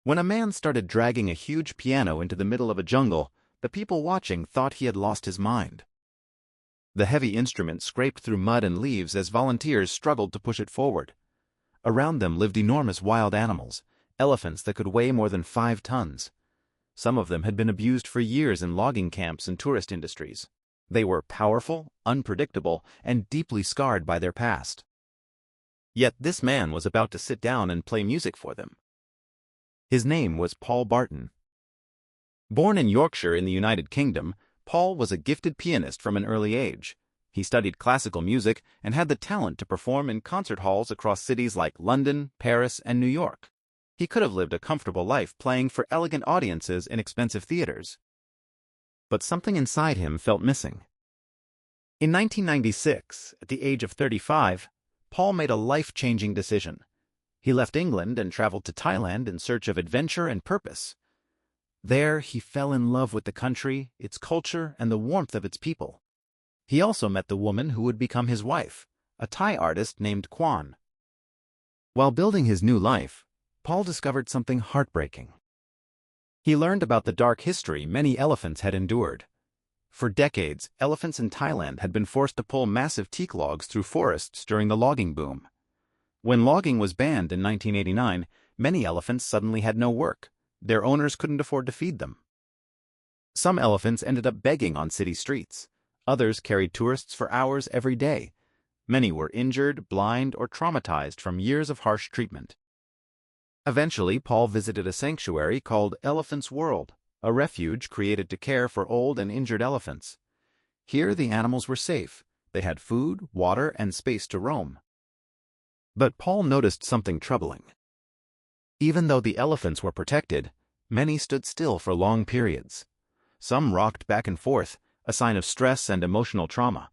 When a man started dragging a huge piano into the middle of a jungle, the people watching thought he had lost his mind. The heavy instrument scraped through mud and leaves as volunteers struggled to push it forward. Around them lived enormous wild animals, elephants that could weigh more than 5 tons. Some of them had been abused for years in logging camps and tourist industries. They were powerful, unpredictable, and deeply scarred by their past. Yet this man was about to sit down and play music for them. His name was Paul Barton. Born in Yorkshire in the United Kingdom, Paul was a gifted pianist from an early age. He studied classical music and had the talent to perform in concert halls across cities like London, Paris, and New York. He could have lived a comfortable life playing for elegant audiences in expensive theaters. But something inside him felt missing. In 1996, at the age of 35, Paul made a life-changing decision. He left England and traveled to Thailand in search of adventure and purpose. There, he fell in love with the country, its culture, and the warmth of its people. He also met the woman who would become his wife, a Thai artist named Kwan. While building his new life, Paul discovered something heartbreaking. He learned about the dark history many elephants had endured. For decades, elephants in Thailand had been forced to pull massive teak logs through forests during the logging boom. When logging was banned in 1989, many elephants suddenly had no work. Their owners couldn't afford to feed them. Some elephants ended up begging on city streets. Others carried tourists for hours every day. Many were injured, blind, or traumatized from years of harsh treatment. Eventually, Paul visited a sanctuary called Elephant's World, a refuge created to care for old and injured elephants. Here, the animals were safe. They had food, water, and space to roam. But Paul noticed something troubling. Even though the elephants were protected, many stood still for long periods. Some rocked back and forth, a sign of stress and emotional trauma.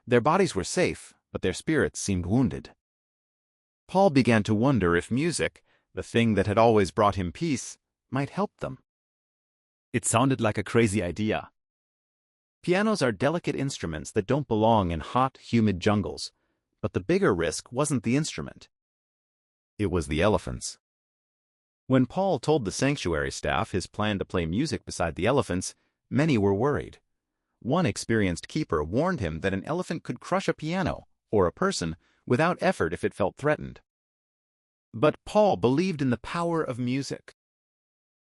Their bodies were safe, but their spirits seemed wounded. Paul began to wonder if music, the thing that had always brought him peace, might help them. It sounded like a crazy idea. Pianos are delicate instruments that don't belong in hot, humid jungles, but the bigger risk wasn't the instrument. It was the elephants. When Paul told the sanctuary staff his plan to play music beside the elephants, many were worried. One experienced keeper warned him that an elephant could crush a piano, or a person, without effort if it felt threatened. But Paul believed in the power of music.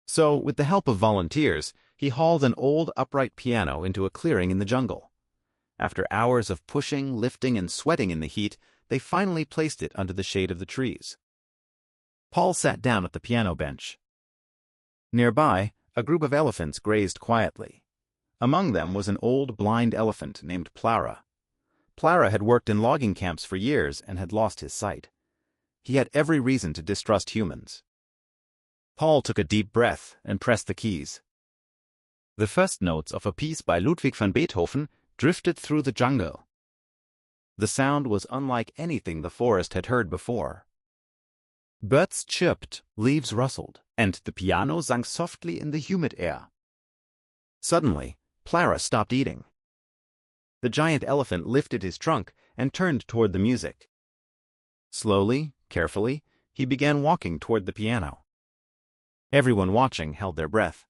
So, with the help of volunteers, he hauled an old upright piano into a clearing in the jungle. After hours of pushing, lifting, and sweating in the heat, they finally placed it under the shade of the trees. Paul sat down at the piano bench. Nearby, a group of elephants grazed quietly. Among them was an old blind elephant named Plara. Plara had worked in logging camps for years and had lost his sight. He had every reason to distrust humans. Paul took a deep breath and pressed the keys. The first notes of a piece by Ludwig van Beethoven drifted through the jungle. The sound was unlike anything the forest had heard before. Birds chirped, leaves rustled, and the piano sang softly in the humid air. Suddenly, Plara stopped eating. The giant elephant lifted his trunk and turned toward the music. Slowly, carefully, he began walking toward the piano. Everyone watching held their breath.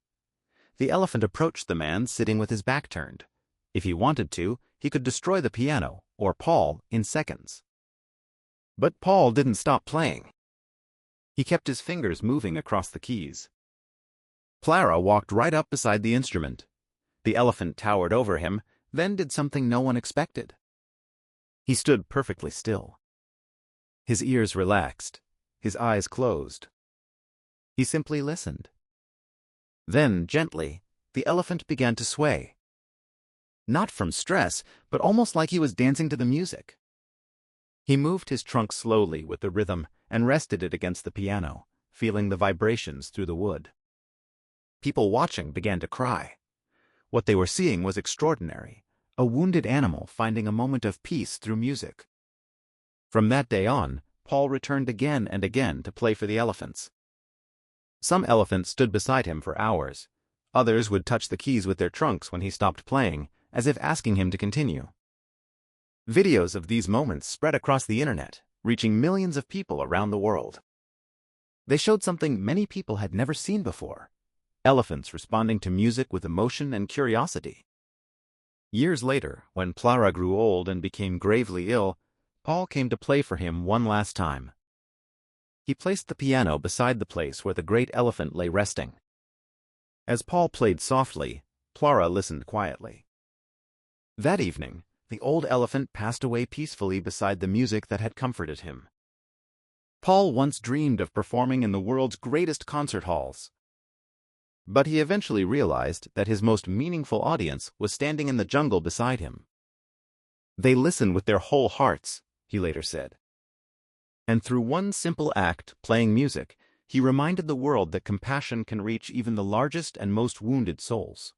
The elephant approached the man sitting with his back turned. If he wanted to, he could destroy the piano, or Paul, in seconds. But Paul didn't stop playing. He kept his fingers moving across the keys. Plara walked right up beside the instrument. The elephant towered over him, then did something no one expected. He stood perfectly still. His ears relaxed, his eyes closed. He simply listened. Then, gently, the elephant began to sway. Not from stress, but almost like he was dancing to the music. He moved his trunk slowly with the rhythm and rested it against the piano, feeling the vibrations through the wood. People watching began to cry. What they were seeing was extraordinary, a wounded animal finding a moment of peace through music. From that day on, Paul returned again and again to play for the elephants. Some elephants stood beside him for hours. Others would touch the keys with their trunks when he stopped playing, as if asking him to continue. Videos of these moments spread across the internet, reaching millions of people around the world. They showed something many people had never seen before: elephants responding to music with emotion and curiosity. Years later, when Clara grew old and became gravely ill, Paul came to play for him one last time. He placed the piano beside the place where the great elephant lay resting. As Paul played softly, Clara listened quietly. That evening, the old elephant passed away peacefully beside the music that had comforted him. Paul once dreamed of performing in the world's greatest concert halls. But he eventually realized that his most meaningful audience was standing in the jungle beside him. They listen with their whole hearts, he later said. And through one simple act, playing music, he reminded the world that compassion can reach even the largest and most wounded souls.